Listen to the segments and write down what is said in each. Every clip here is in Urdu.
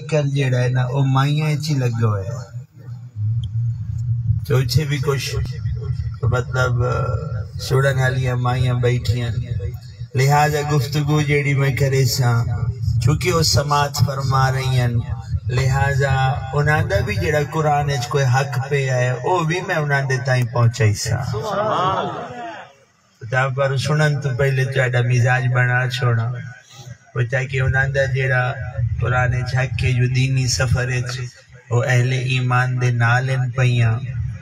فکر جڑا ہے نا وہ مائیاں چی لگو ہے چوچھے بھی کچھ مطلب سوڑن والیاں مائیاں بیٹھیاں لہذا گفتگو جیڑی میں کرے سا چونکہ وہ سماعت فرما رہی ہیں لہذا انہاں دا بھی جڑا قرآن اچ کوئی حق پہ ہے وہ بھی میں انہاں دے تائیں پہنچائی سا تا پر سنن تو پہلے چاہتا مزاج بنا چھوڑا وہ تاکہ انہاں دا جڑا قرآن اچ حق کے جو دینی سفر اچ وہ اہل ایمان دے نالن پئیاں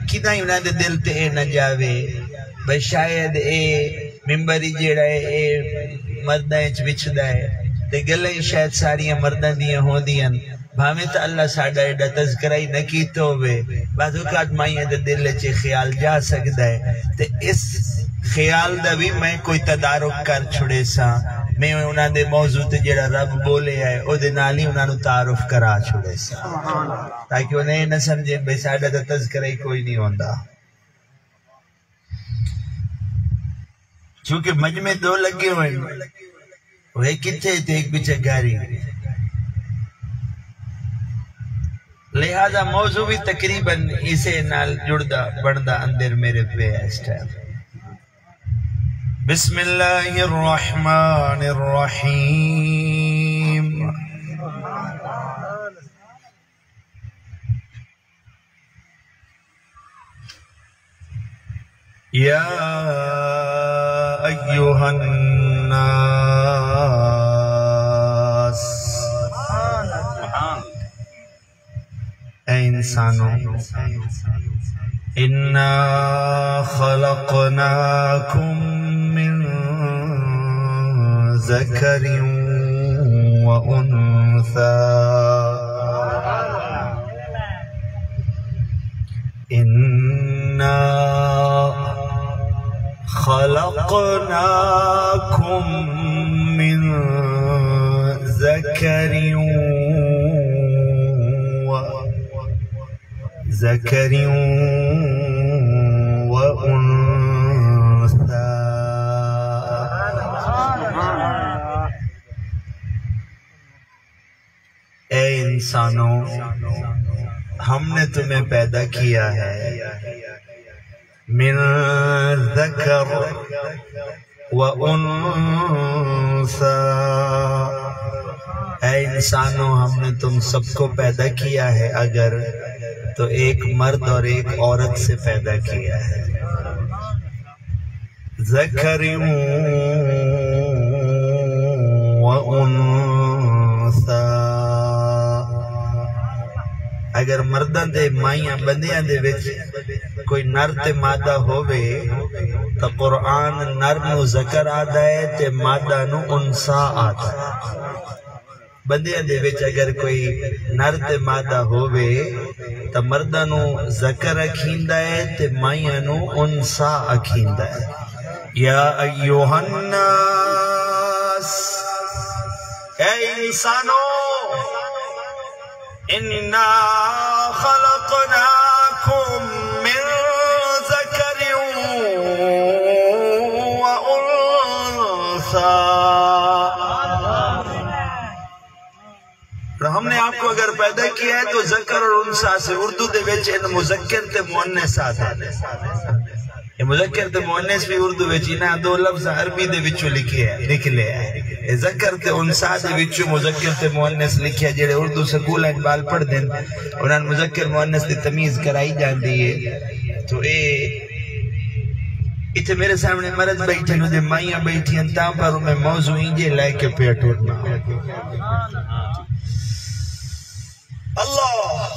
کداں انہاں دے دل تے اے نہ جاوے بھئی شاید اے ممبری جیڑا ہے اے مردہ اچ بچھدا ہے تے گلیں شاید ساریاں مردہ دیاں ہو دیاں بھامے تا اللہ ساڑھا ایڈا تذکرائی نہ کیتا ہوئے بعد اوقات مائیاں دے دل چے خیال جا سکدا ہے تے اس خیال دا بھی میں کوئی تدارک کر چھڑے سا میں انہاں دے موضوع تے جڑا رب بولے ہے او دے نالی انہاں نو تعارف کرا چھڑے سا تاکہ انہیں نہ سمجھے بے ساڑھا دا تذکرائی کوئی نہیں ہوندا چونکہ مجمع دو لگے ہوئے وہ ایک کتھے تھے ایک بچہ گاری لہذا موضوع بھی تقریباً اسے نال جڑدا بڑھدا اندر میرے پہ ہے اس ٹائم بسم اللہ الرحمن الرحیم یا ایوہ الناس اے انسانوں اِنَّا خَلَقْنَاكُم مِّن ذَكَرٍ وَأُنثَىٰ اِنَّا خَلَقْنَاكُم مِّن ذَكَرٍ وَأُنثَىٰ اے انسانوں ہم نے تمہیں پیدا کیا ہے من ذکر وانثیٰ اے انسانوں ہم نے تم سب کو پیدا کیا ہے اگر تو ایک مرد اور ایک عورت سے پیدا کیا ہے ذکر وانثیٰ اگر مردان دے مائیاں بندیاں دے وچ کوئی نر تے مادہ ہوئے تو قرآن نر نو ذکر آدھا ہے تے مادہ نو انثیٰ آدھا ہے بندیاں دے وچ اگر کوئی نر تے مادہ ہوئے تو مردہ نو ذکر اکھیندہ ہے تے مائیاں نو انثیٰ اکھیندہ ہے یا ایوہ الناس اے انسانوں اِنَّا خَلَقْنَاكُم مِّن ذَكَرٍ وَأُنثَىٰ ہم نے آپ کو اگر پیدا کیا ہے تو ذکر اور انثیٰ سے اردو دے وچ ان مذکر تے مؤنث آتا ہے یہ مذکر تے مؤنث بھی اردو وچ انہاں دو لفظ عربی دے وچوں نکلے ہیں ذکر تے انثیٰ دے وچوں مذکر تے مؤنث لکھیا جڑے اردو سکول اقبال پڑھ دیں انہاں مذکر مؤنث دی تمیز کرائی جاندی ہے تو اتھے میرے سامنے مرد بیٹھے نو دے مائیاں بیٹھی ہیں تاں پر میں موضوع انجے لائے کے پیٹ اٹھنا اللہ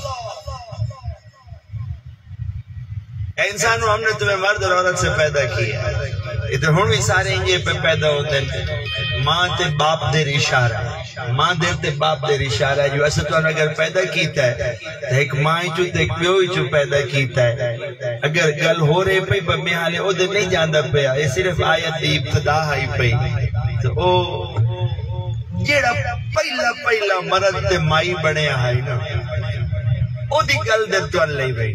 اے انسانوں ہم نے تمہیں مرد اور عورت سے پیدا کیا ادھر ہوں بھی سارے انجے پہ پیدا ہوتے ہیں ماں تے باپ دے اشارہ ماں دے تے باپ دے اشارہ جو ایسا تو اگر پیدا کیتا ہے تو ایک ماں چو تے ایک پیوئی چو پیدا کیتا ہے اگر گل ہو رہے پئی پر میں حالے او دے نہیں جاندہ پیا یہ صرف آیت دی ابتدا ہی پئی تو او جیڑا پہلا مرد تے مائی بڑے آئی نا او دی گل دے تو اللہ ہی بھئی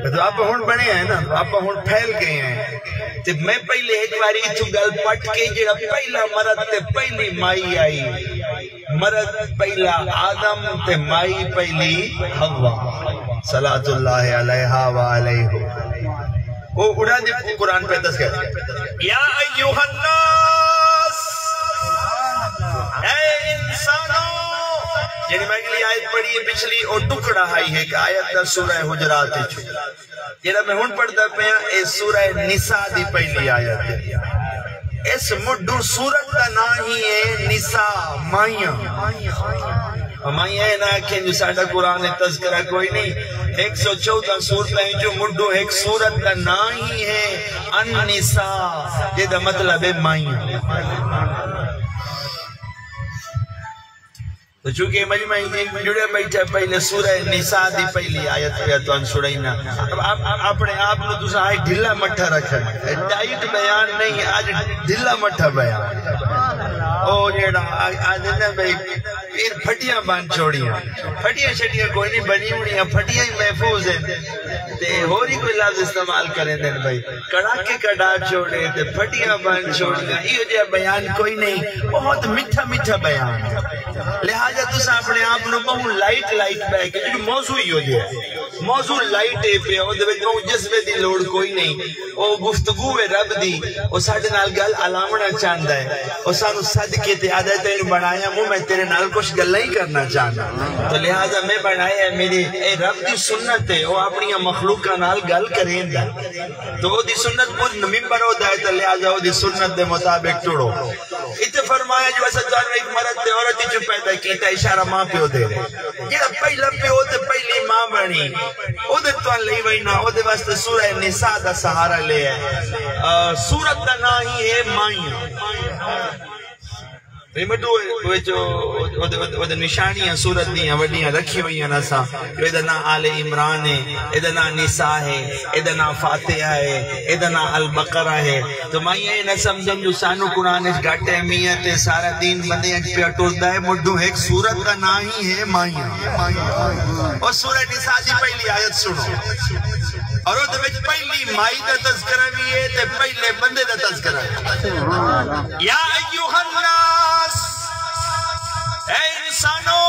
تو آپ ہون بنے ہیں نا آپ ہون پھیل گئے ہیں تو میں پہلے ایک باری تو گل پٹ کے جڑا پہلا مرد تے پہلی مائی آئی مرد پہلا آدم تے مائی پہلی حوا صلاۃ اللہ علیہا وعلیہ وہ اڑا دی قرآن پہ دس گئے یا ایوہ الناس اے انسانوں یعنی میں اگلی آیت پڑھی ہے پچھلی اور ٹکڑا آئی ہے کہ آیت دا سورہ حجرات ہے جیڑا میں ہون پڑھتا پہیا اے سورہ نساء دی پہلی آیت ہے اس مڈو سورت کا نا ہی ہے نساء مائیاں مائیاں ہے نا کہ جو ساڑھا قرآن تذکرہ کوئی نہیں 114 سورت ہیں جو مڈو ایک سورت کا نا ہی ہے النساء یہ دا مطلب ہے مائیاں تو چونکہ مجمع جڑے بیٹھا پہلے سورہ نساء دی پہلی آیت پہ تو ان سڑینا اپنے آپ نے تو آج ڈھلا مٹھا رکھا ڈائٹ بیان نہیں آج ڈھلا مٹھا بیان او جیڑا آج نے بھئی پھر پھٹیاں بان چھوڑیاں پھٹیاں شٹیاں کوئی نہیں بنی ہوڑیاں پھٹیاں ہی محفوظ ہیں تے ہوری کوئی لفظ استعمال کریں دیں بھئی کڑاکے کڑا چھوڑے تے پھٹیاں بان چھوڑیاں یہ جو بیان کوئی نہیں بہت میٹھا میٹھا بیان لہذا تسا اپنے آپ نو بہت لائٹ بے کہ جو موضوع ہی ہو جائے موضوع لائٹ ہے پہ وہ دے بہت جذبے دی لوڑ کوئی نہیں وہ گفتگو رب دی وہ ساڑھے نال گل علامنا چاندہ ہے وہ سانو صدقے تے عادت ہے بڑھایا مو میں تیرے نال کچھ گلہ ہی کرنا چاہنا تو لہذا میں بڑھایا ہے میری اے رب دی سنت ہے وہ اپنی مخلوق کا نال گل کریں دا تو وہ دی سنت پور ممبر ہو دا ہے تو لہذا وہ دی سنت دے مطابق ٹوڑو اتنے فرمایا جو ایسا جانو ایک مرد دے عورتی جو پیدا کیتا اشارہ ماں پیو دے رہے یہ پہلا پیو دے پہلی ماں بنی او دے تو لئی وینا او دے واسطے سورہ نساء دا سہارا لے ہے سورت دا نا ہی ہے مائیاں نشانیاں سورت دیاں وڈیاں رکھی ہوئی ہیں نسا ادنا آل عمران ہے ادنا نساء ہے ادنا فاتحہ ہے ادنا البقرہ ہے تو میں یہ نہ سمجھن جو سانو قرآن اس گھٹے میت سارا دین بندے پہ اٹھوڑتا ہے مڈو ایک سورت کا نا ہی ہے مائیاں اور سورہ نساء دی پہلی آیت سنو اور وہ پہلی مائی دا تذکرہ بھی ہے تے پہلے بندے دا تذکرہ یا ایوہ الناس اے انسانوں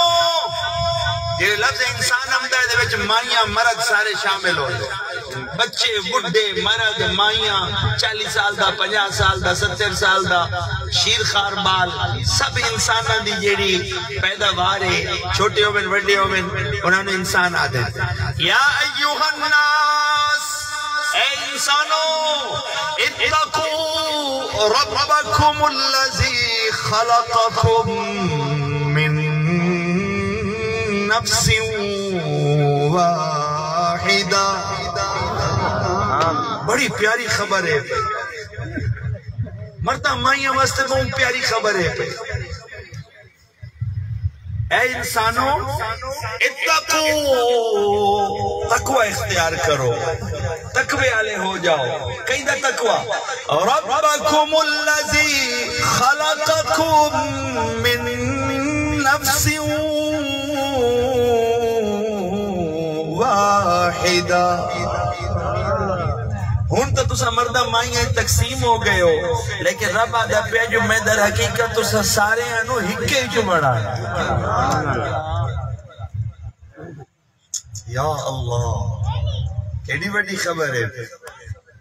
یہ لفظ انسان ہمدہ ہے دے مائیاں مرد سارے شامل ہو جائے بچے بڑھے مرد مائیاں 40 سال دا 50 سال دا 70 سال دا شیر خار بال سب انسانہ دی جیڑی پیداوار ہے چھوٹے ہومن بڑھے ہومن انہوں نے انسان آدھے یا ایوہ الناس اے انسانوں اتقوا ربکم الذی خلقکم من نفس واحدہ بڑی پیاری خبر ہے مردہ مائیاں واسطے بہت پیاری خبر ہے اے انسانوں اتقو تقوی اختیار کرو تقوی والے ہو جاؤ کہیں دا تقوی ربکم الذی خلقکم من نفس واحدہ ہون تو تسا مردہ مائیاں تقسیم ہو گئے ہو لیکن رب آدھا پہ جو میں در حقیقت تسا سارے انو ہکے جو بڑھا یا اللہ کیڑی بڑی خبر ہے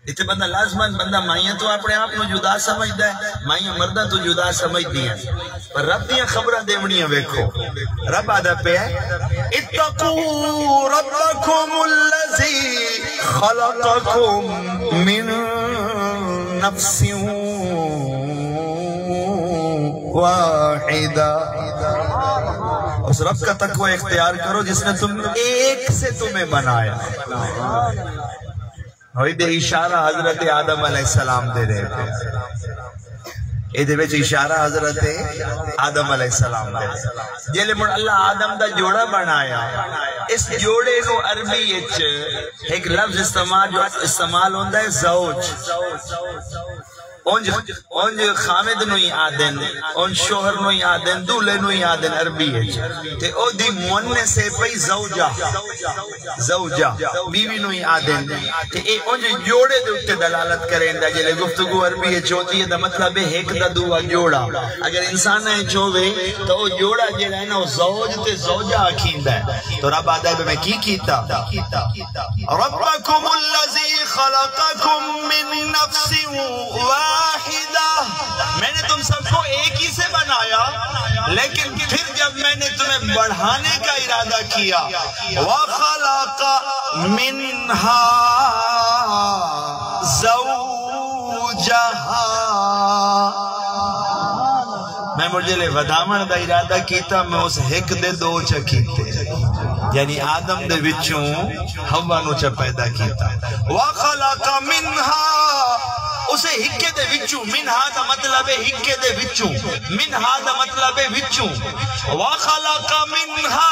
اتنے بندہ لازمان بندہ مائیاں تو اپنے آپ کو جدا سمجھدا ہے مائیاں مردہ تو جدا سمجھ دیا پر رب دیاں خبرہ دیونیاں ویکھو رب آدھا پہ ہے اتقوا ربکم الذی خلقکم من نفس واحدہ اس رب کا تقوی اختیار کرو جس نے تم ایک سے تمہیں بنایا ہوئی دے اشارہ حضرت آدم علیہ السلام دے رہے تھے اے دے بیچ اشارہ حضرت آدم علیہ السلام دے جیلے مڑ اللہ آدم دا جوڑا بنایا اس جوڑے کو عربی ایک لفظ استعمال ہوندہ ہے زوج اونج خامد نو ہی آدن اون شوہر نو ہی آدن دولے نو ہی آدن عربی ہے تے او دی موننے سے پئی زوجہ بیوی نو ہی آدن تے اے اونج جوڑے دے اٹھے دلالت کریں دا جلے گفتگو عربی ہے چوتی ہے دا مطلب ہے ایک دا دوا جوڑا اگر انسان ہے چووے تو او جوڑا جڑا ہے نا او زوج تے زوجہ آکھیندا ہے تو رب آدھا ہے میں کی کیتا ربکم الذی خلقکم من نفس واحدہ میں نے تم سب کو ایک ہی سے بنایا لیکن پھر جب میں نے تمہیں بڑھانے کا ارادہ کیا وَخَلَقَ مِنْهَا زَوْجَهَا میں مجھے لے ودامن دا ارادہ کیتا میں اس ہک دے دو چکیتے یعنی آدم دے وچوں ہوا نو چا پیدا کیتا وَخَلَقَ مِنْهَا اسے ہکے دے وچوں منہا دا مطلب ہے ہکے دے وچوں منہا دا مطلب ہے وچوں وَخَلَقَ مِنْهَا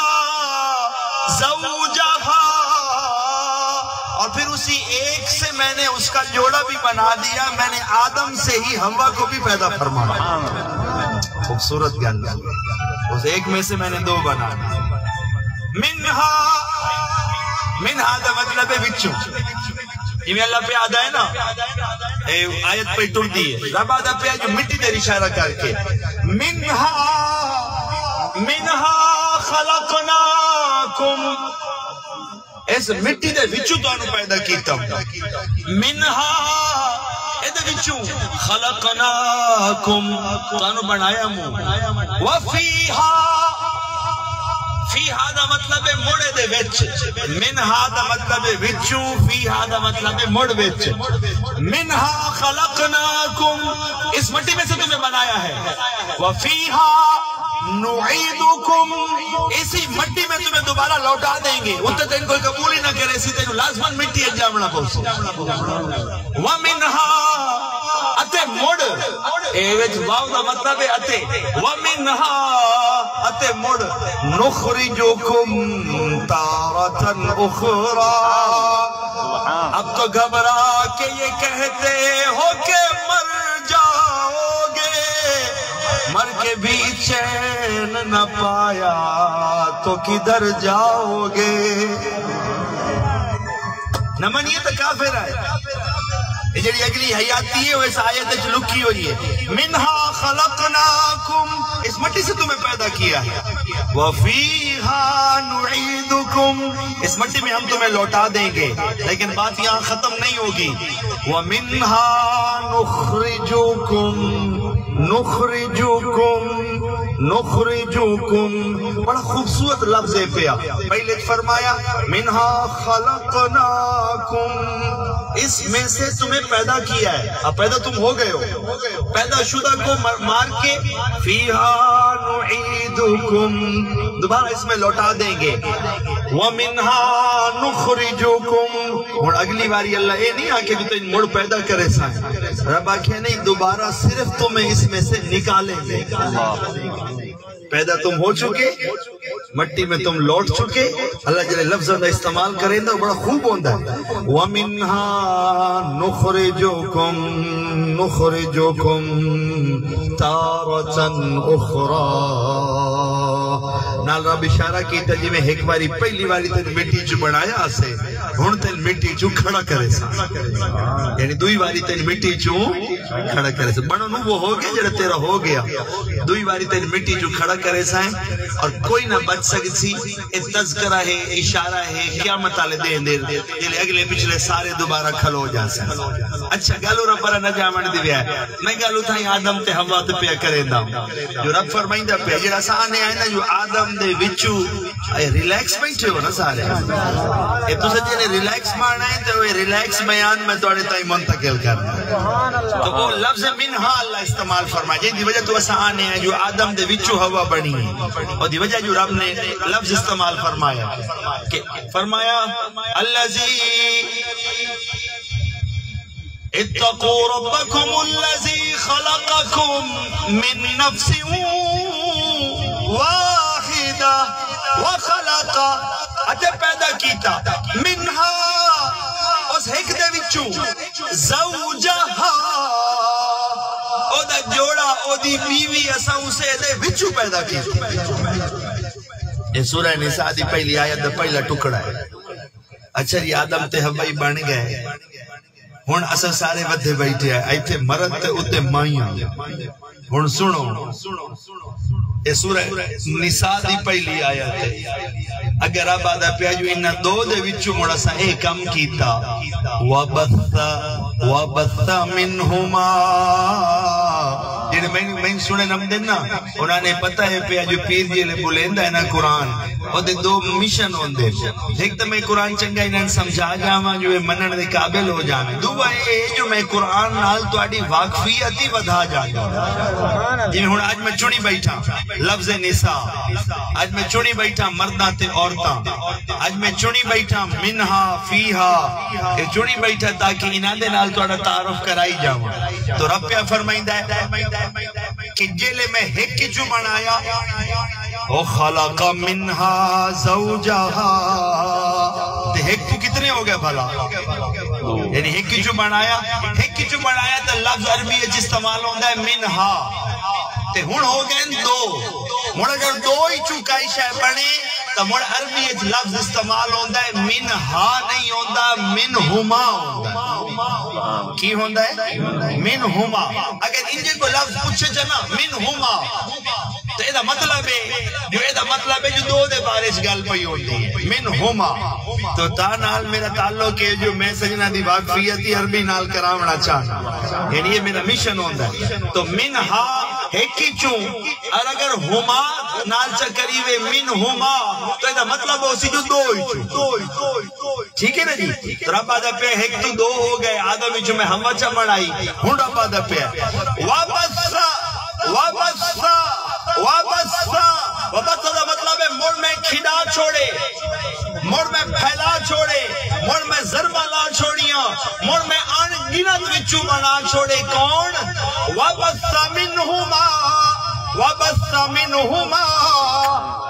زَوْجَهَا اور پھر اسی ایک سے میں نے اس کا جوڑا بھی بنا دیا میں نے آدم سے ہی ہوا کو بھی پیدا فرمایا خوبصورت گل اس ایک میں سے میں نے دو بنا دیا منہا دا مطلب ہے وچوں یہ اللہ پہ آدھا ہے نا آیت پہ ٹر دیئے رب آدھا پہ جو مٹی دیر اشارہ کر کے منہا خلقناکم اس مٹی دے وچوں تو انہوں پیدا کیتا منہا ایدے وچوں خلقناکم تو انہوں بنایا مو وفیہا فیہا دا مطلب ہے موڑے دے وچ منہا دا مطلب ہے وچوں فیہا دا مطلب ہے موڑ وچ منہا خلقناکم اس مٹی میں سے تمہیں بنایا ہے وفیہا نعیدکم اسی مٹی میں تمہیں دوبارہ لوٹا دیں گے اتنے تین کوئی قبول ہی نہ کرے اسی تین لازمن مٹی ایک جامنا پوسو ومنہا اتے موڑ ایوچ واو دا مطلب ہے اتے ومنہا اتے موڑ نخرجکم تارتن اخرى اب تو گھبرا کے یہ کہتے ہو کہ مر جاؤ گے مر کے بھی چین نہ پایا تو کدھر جاؤ گے نہ منیے تو کافر ہے یہ جڑی اگلی حیاتی ہے وہ اس آیت اچھ لکھی ہوئی ہے منہا خلقناکم اس مٹی سے تمہیں پیدا کیا ہے وفیہا نعیدکم اس مٹی میں ہم تمہیں لوٹا دیں گے لیکن بات یہاں ختم نہیں ہوگی ومنہا نخرجوکم بڑا خوبصورت لفظ ہے پیا پہلے فرمایا منہا خلقناکم اس میں سے تمہیں پیدا کیا ہے اب پیدا تم ہو گئے ہو پیدا شدہ کو مار کے فیہا نعیدکم دوبارہ اس میں لوٹا دیں گے وَمِنْهَا نُخْرِجُكُمْ اور اگلی باری اللہ یہ نہیں آکے کہ تو ان مڑ پیدا کرے سائیں رب آکے نہیں دوبارہ صرف تمہیں اس میں سے نکالیں گے پیدا تم ہو چکے مٹی میں تم لوٹ چکے اللہ جلے لفظ دا استعمال کریں دا بڑا خوب ہوندہ ہے وَمِنْهَا نُخْرِجُكُمْ تَارَةً أُخْرَى نال رب اشارہ کیتا جی میں ایک باری پہلی باری تین مٹی چو بڑھایا سے ہون تین مٹی چو کھڑا کرے سا یعنی دوئی باری تین مٹی چو کھڑا کرے سا بڑھو نو وہ ہو گیا جڑا تیرا ہو گیا دوئی باری تین مٹی چو کھڑا کرے سا اور کوئی نہ بچ سکتی تذکرہ ہے اشارہ ہے کیا مطالع دیں دیر جلے اگلے پچھلے سارے دوبارہ کھلو جا سا اچھا گالو رب پر نہ جامن دی بیا ہے میں گالو تھا ہی آدم تے ہوا تے پیا کریں دا جو رب فرمائیں دا پیا جڑا سانے آئے نا جو آدم دے وچو ریلیکس بیٹھے ہو نا سارے اے تو سچے نے ریلیکس مارنا ہے تو وہ ریلیکس بیان میں توڑے تائی منتقل کرنا تو وہ لفظ منہا اللہ استعمال فرمائے جی دی وجہ تو ایسا آنے ہیں جو آدم دے وچو ہوا بڑی اور دی وجہ جو رب نے لفظ استعمال فرمایا کہ فرمایا اللذی اتقوا ربکم اللذی خلقکم من نفس واحدہ وخلق اتے پیدا کیتا منہا اس حق دے وچوں زوجہا او دی بیوی اسا اسے دے وچو پیدا کی. یہ سورہ نساء دی پہلی آیت دا پہلا ٹکڑا ہے. اچھا جی آدم تے حوائی بن گئے ہن اسا سارے ودھے بیٹھے ہیں ایتھے مرد تے اتے مائیاں. ہن سنو یہ سورہ نساء دی پہلی آیت ہے. اگر اب آدھا پیا جو انہا دو دے وچو مڑا سا ایک کم کیتا وَبَثَّ مِنْهُمَا جنہیں میں سنے نم دینا انہوں نے پتہ ہے پیا جو پیر جی لے بلیندہ ہے نا قرآن وہ دے دو مشن ہوں دے. ایک تو میں قرآن چنگا انہوں سمجھا جاواں جو منن دے قابل ہو جانے. دو ہے جو میں قرآن نال تو آڑی واقفیتی ودھا جانا. جنہیں ہون آج میں چنی بیٹھا لفظ نساء, آج میں چنی بیٹھا مرداں تے عورتاں, آج میں چنی بیٹھا منہا فیہا, یہ چنی بیٹھا تاکہ انہاں دے نال تو آڑا تعارف کرائی جاواں. تو رب پیا فرمائندہ ہے کہ جیلے میں ایک جو بنایا وَخَلَقَ مِنْهَا زَوْجَهَا تو ایک تو کتنے ہو گئے بھلا یعنی ایک جو بنایا تو لفظ عربی استعمال ہوندہ ہے منہا تے ہون ہو گئے دو مڑ اگر دو ہی چوکائی شاہ بنے تو مڑ عربی لفظ استعمال ہوندہ ہے منہا نہیں ہوندہ منہما ہوندہ. کی ہوندہ ہے منہما. اگر انجے کو لفظ پوچھے جنا منہما تو ایدہ مطلب ہے جو دو دے بارش گل پئی ہوتی ہے منہما. تو تا نال میرا تعلق ہے جو میں سجنہ دی واقفیتی عربی نال کراونا چاہنا یعنی یہ میرا مشن ہوندہ ہے. تو منہا ایک چون اور اگر ہما نال چکریوے منہما تو ایدہ مطلب ہو سی جو دو ہی چون. ٹھیک ہے نا جی. تو رب آدھا پہ ایک تو دو ہو گئے آدم جو میں ہم وچا بڑھائی ہون رب آدھا پہ وابستہ دا مطلب ہے مڑ میں کھڑا چھوڑے, مڑ میں پھیلا چھوڑے, مڑ میں ضربہ لا چھوڑیاں, مڑ میں آن گنت وچو بنا چھوڑے. کون؟ وابستہ منہما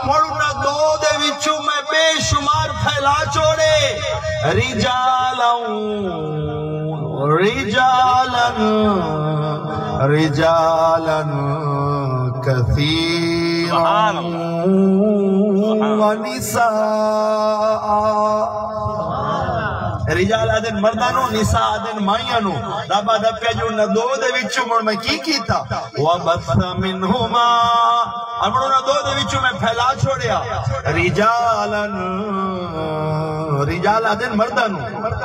مڑ انہا دو دے وچو میں بے شمار پھیلا چھوڑے. رجالاً كثيرا ونساء. رجال آدن مردانو نساء آدن مائیانو. رب آدھا پیا جو نہ دو دے وچو مڑ میں کی تھا وَبَثَّ مِنْهُمَا امڑو نہ دو دے وچو میں پھیلا چھوڑیا رجال آدن مردانو.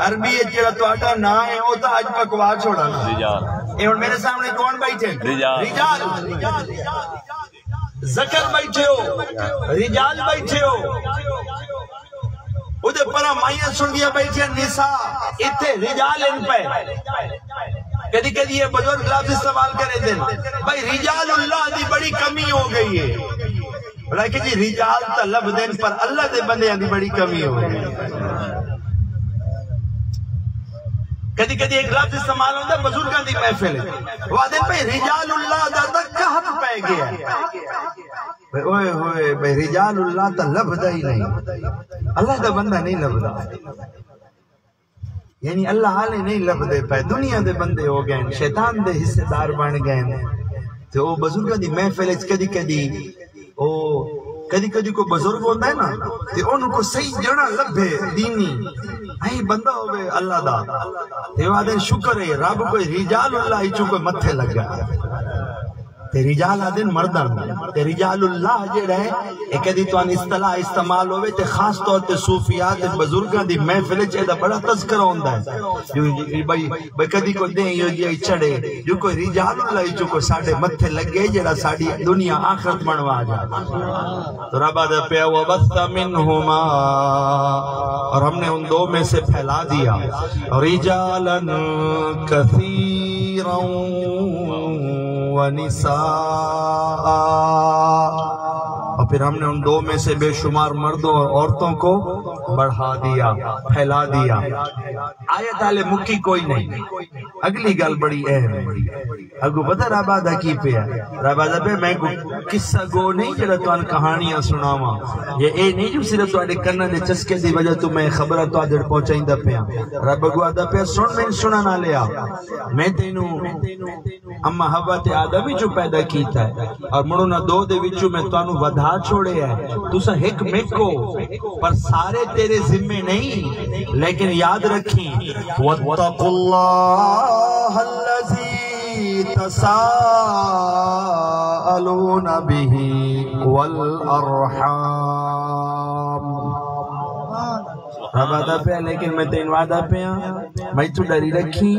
عربی جیڑا تو آٹا نہ ہے ہوتا آج پکوا چھوڑا نا. اے اور میرے سامنے کون بیٹھے؟ رجال. ذکر بیٹھے ہو, رجال بیٹھے ہو. ادھے پرا مائیاں سن دیا بیٹھے نساء اتھے رجال ان پہ. کدی کدی یہ بزرگ لفظ استعمال کرے دن بھائی رجال اللہ دی بڑی کمی ہو گئی ہے. لیکن جی رجال تا لب دن پر اللہ دے بندے دی بڑی کمی ہو گئی. کدی کدی ایک لفظ استعمال ہوتا ہے بزرگاں دی محفل وہ آدھے پہ رجال اللہ دا تک کہت پہ گیا اوئے ہوئے بھئی رجال اللہ تا لبدا ہی نہیں, اللہ دا بندہ نہیں لبدا. یعنی اللہ حالے نہیں لبدے پہ دنیا دے بندے ہو گئے شیطان دے حصے دار بن گئے. تو وہ بزرگاں دی محفل کدی کدی کو بزرگ ہوتا ہے نا تو ان کو صحیح جڑا لبھے دینی آئی بندہ ہوئے اللہ دا یہ وعدے شکر ہے رب کوئی رجال اللہ ہی چونکہ متھے لگ گیا. رجال آدن مردن رجال اللہ جڑا ہے ایک دی تو ان اصطلاح استعمال ہوئے تے خاص طور تے صوفیات بزرگاں دی محفل چاہے دا بڑا تذکرہ ہوندہ ہے بھئی کدی کو دیں یہ چڑھے جو کوئی رجال اللہ جو کوئی ساڑھے متھے لگے جڑا ساڑھی دنیا آخرت منوا جائے. تو رب آدھا پیا وَبَثَّ مِنْهُمَا اور ہم نے ان دو میں سے پھیلا دیا رجالاً كثيرا ونساء اور پھر ہم نے ان دو میں سے بے شمار مردوں اور عورتوں کو بڑھا دیا، پھیلا دیا۔ آیت آلے مکی کوئی نہیں، اگلی گل بڑی اہم ہے۔ اگو پتہ رابادہ کی پہ ہے، رابادہ پہ میں کو قصہ گو نہیں جڑا تو ان کہانیاں سناواں، یہ اے نہیں جو صرف تو آڈے کرنا دے چسکے دی وجہ تو میں خبرہ تو آدھر پہنچائیں دا پہ رب اگو آدھا پہ سن میں سنا نہ لیا، میں تینوں اما حوا تے آدھا بھی جو پیدا کیتا ہے اور مڑو نہ دو دے وچو میں تو انو ودھا چھوڑے ہے، تو سا ہک مکو پر سارے تیرے ذمہ نہیں، لیکن یاد رکھیں وَاتَّقُوا اللَّهَ الَّذِي تَسَاءَلُونَ بِهِ وَالْأَرْحَامِ۔ ربادہ پہ لیکن میں تین وعدہ پہ میں تو ڈری رکھی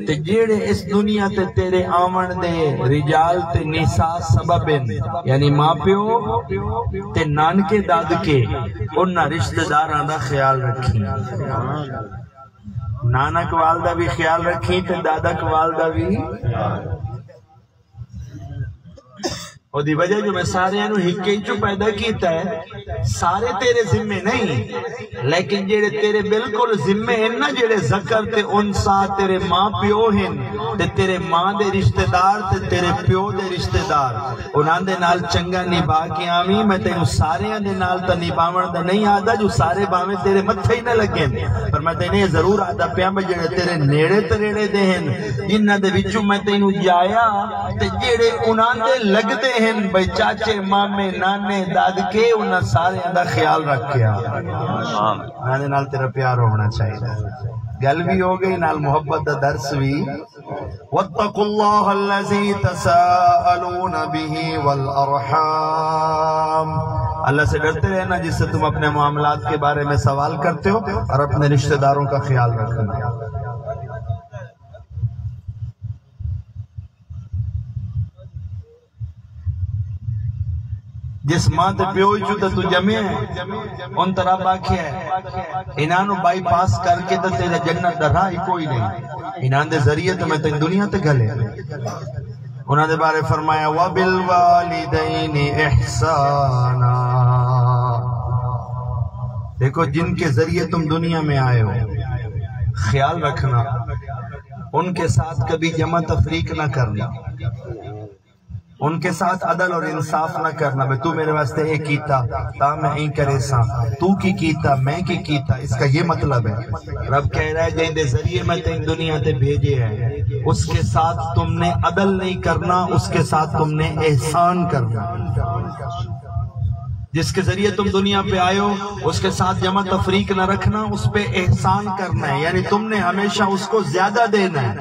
تے جیڑے اس دنیا تے تیرے آمن دے رجال تے نساء سببن، یعنی ماں پیو تے نانکے دادکے انہا رشتہ داران دا خیال رکھی، نانک والدہ بھی خیال رکھی تے دادک والدہ بھی، اور دی وجہ جو میں سارے انو ہکے جو پیدا کیتا ہے، سارے تیرے ذمہ نہیں، لیکن جیڑے تیرے بالکل ذمہ ہیں نا، جیڑے ذکر تے انسا تیرے ماں پیو ہیں تے تیرے ماں دے رشتہ دار تے تیرے پیو دے رشتہ دار، انہاں دے نال چنگا نبا کے آمی، میں تینو سارے دے نال تا نباون دا نہیں آدھا جو سارے باویں تیرے متھے ہی نہ لگیں، پر میں تینے ضرور آدھا پیاں میں جیڑے تیرے نیڑے تریڑے دے ہیں، جنہ دے وچو میں تینو جایا تے جیڑے انہاں دے لگ دے ہیں بھئی چاچے مامے نانے دادکے انہاں سارے اندہ خیال رکھیا، انہاں دے نال تیرا پیار ہونا چاہیے، گل بھی ہو گئی نال محبت دا درس بھی۔ وَاتَّقُوا اللَّهَ الَّذِي تَسَاءَلُونَ بِهِ وَالْأَرْحَامِ، اللہ سے ڈرتے رہنا جس سے تم اپنے معاملات کے بارے میں سوال کرتے ہو اور اپنے رشتہ داروں کا خیال رکھنا۔ جس ماں تے پیوئی چوتا تو جمعے ہیں ان طرح باقی ہے، انہانو بائی پاس کر کے تا تیرا جنت درہا ہی کوئی نہیں، انہان دے ذریعے تو میں تین دنیا تے گھلے، انہاں دے بارے فرمایا وَبِالْوَالِدَيْنِ اِحْسَانًا، دیکھو جن کے ذریعے تم دنیا میں آئے ہو خیال رکھنا، ان کے ساتھ کبھی جمع تفریق نہ کرنا، ان کے ساتھ عدل اور انصاف نہ کرنا، بے تو میرے واسطے ایک کیتا تا میں این کرے سا، تو کی کیتا میں کی کیتا، اس کا یہ مطلب ہے رب کہہ رہا ہے جن دے ذریعے میں تین دنیا تے بھیجے ہیں اس کے ساتھ تم نے عدل نہیں کرنا، اس کے ساتھ تم نے احسان کرنا، جس کے ذریعے تم دنیا پہ آئے ہو اس کے ساتھ جمع تفریق نہ رکھنا، اس پہ احسان کرنا ہے، یعنی تم نے ہمیشہ اس کو زیادہ دینا ہے،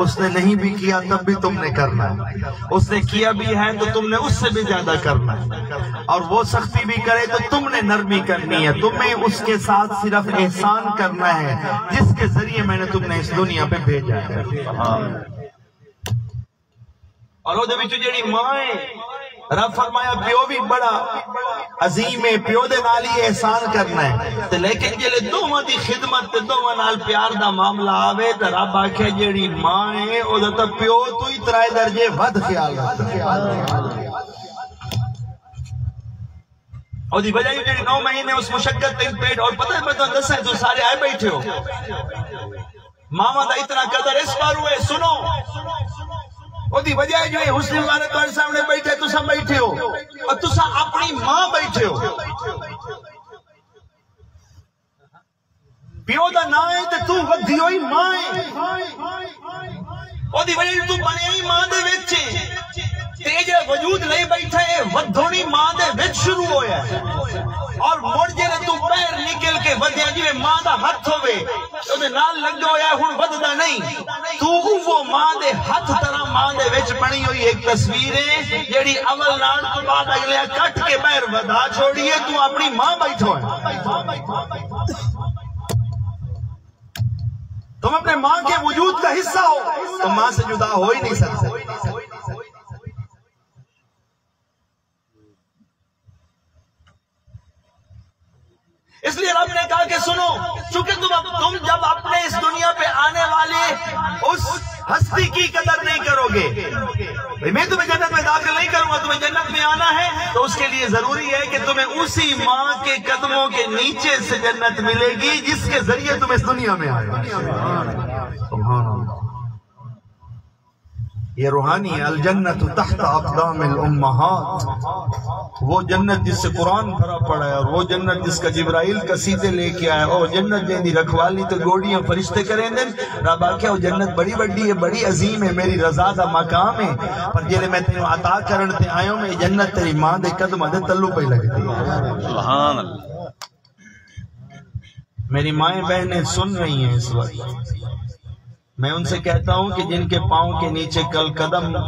اس نے نہیں بھی کیا تب بھی تم نے کرنا ہے، اس نے کیا بھی ہے تو تم نے اس سے بھی زیادہ کرنا ہے، اور وہ سختی بھی کرے تو تم نے نرمی کرنی ہے، تمہیں اس کے ساتھ صرف احسان کرنا ہے جس کے ذریعے میں نے تم نے اس دنیا پہ بھیجا ہے۔ اور وہ دے جڑی ماں ہے رب فرمایا پیو بھی بڑا عظیم ہے، پیو دے نالی احسان کرنا ہے، لیکن جلے دوہاں دی خدمت تے دوہاں نال پیار دا معاملہ آوے تے رب آکھے جیڑی ماں ہے او دا پیو تو ہی ترائے درجے ود خیال رکھتا ہے، اور دی وجہ یہ جیڑی 9 مہینے اس مشقت تے پیٹ، اور پتہ ہے میں تو دسا ہے تو سارے آئے بیٹھے ہو، ماما دا اتنا قدر اس بار ہوئے سنو، اور دی وجہ ہے جو حسن مبارک اور سامنے بیٹھے تو سب بیٹھے ہو اور تو سب اپنی ماں بیٹھے ہو، پیو دا نا ہے تو ودھی ہوئی ماں ہے، اور دی وجہ تو بنے ہی ماں دے وچے تیجے وجود نہیں بیٹھا ہے ودھونی ماں دے وچ شروع ہویا ہے، اور مڑ جے تو پیر نکل کے ودھیا جی ماں دا ہاتھ ہوئے تو دے نال لگ ہویا ہے ہن ودھدا نہیں، تو وہ ماں دے ہاتھ طرح ماں دے وچ بنی ہوئی ایک تصویر ہے جیڑی اول نال تو بعد اگلے کٹ کے پیر ودھا چھوڑیے تو اپنی ماں بیٹھو ہے، تم اپنے ماں کے وجود کا حصہ ہو، تم ماں سے جدا ہو ہی نہیں سکتے، اس لیے رب نے کہا کہ سنو چونکہ تم جب اپنے اس دنیا پہ آنے والے اس ہستی کی قدر نہیں کرو گے. میں تمہیں جنت میں داخل نہیں کروں گا. تمہیں جنت میں آنا ہے تو اس کے لیے ضروری ہے کہ تمہیں اسی ماں کے قدموں کے نیچے سے جنت ملے گی جس کے ذریعے تم اس دنیا میں آئے. سبحان اللہ. یہ روحانی ہے. الجنت تحت اقدام الامہات. وہ جنت جس سے قرآن بھرا پڑا ہے، اور وہ جنت جس کا جبرائیل قصیدے لے کے آیا. او جنت جیندی رکھوالی تو گوڑیاں فرشتے کریں دیں. رب آکھیا وہ جنت بڑی بڑی ہے، بڑی عظیم ہے، میری رضا دا مقام ہے، پر جیلے میں تینوں عطا کرن تے آئیوں میں جنت تیری ماں دے قدمہ دے تلو پہ لگتی. سبحان اللہ. میری مائیں بہنیں سن رہی ہیں اس وقت. میں ان سے کہتا ہوں کہ جن کے پاؤں کے نیچے کل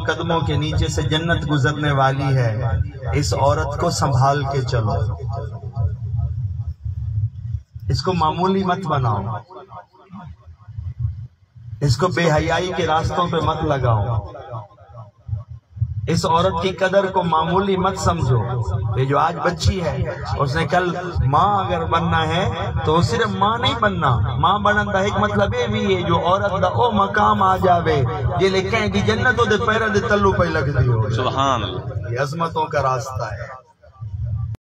قدموں کے نیچے سے جنت گزرنے والی ہے، اس عورت کو سنبھال کے چلو. اس کو معمولی مت بناؤ. اس کو بے حیائی کے راستوں پہ مت لگاؤ. اس عورت کی قدر کو معمولی مت سمجھو. یہ جو آج بچی ہے، اس نے کل ماں اگر بننا ہے تو صرف ماں نہیں بننا. ماں بنن دا ایک مطلب یہ بھی ہے جو عورت دا او مقام آ جاوے جے لے کہیں دی جنتوں دے پیروں دے تلو پہ لگ دی ہو. سبحان اللہ. یہ عظمتوں کا راستہ ہے.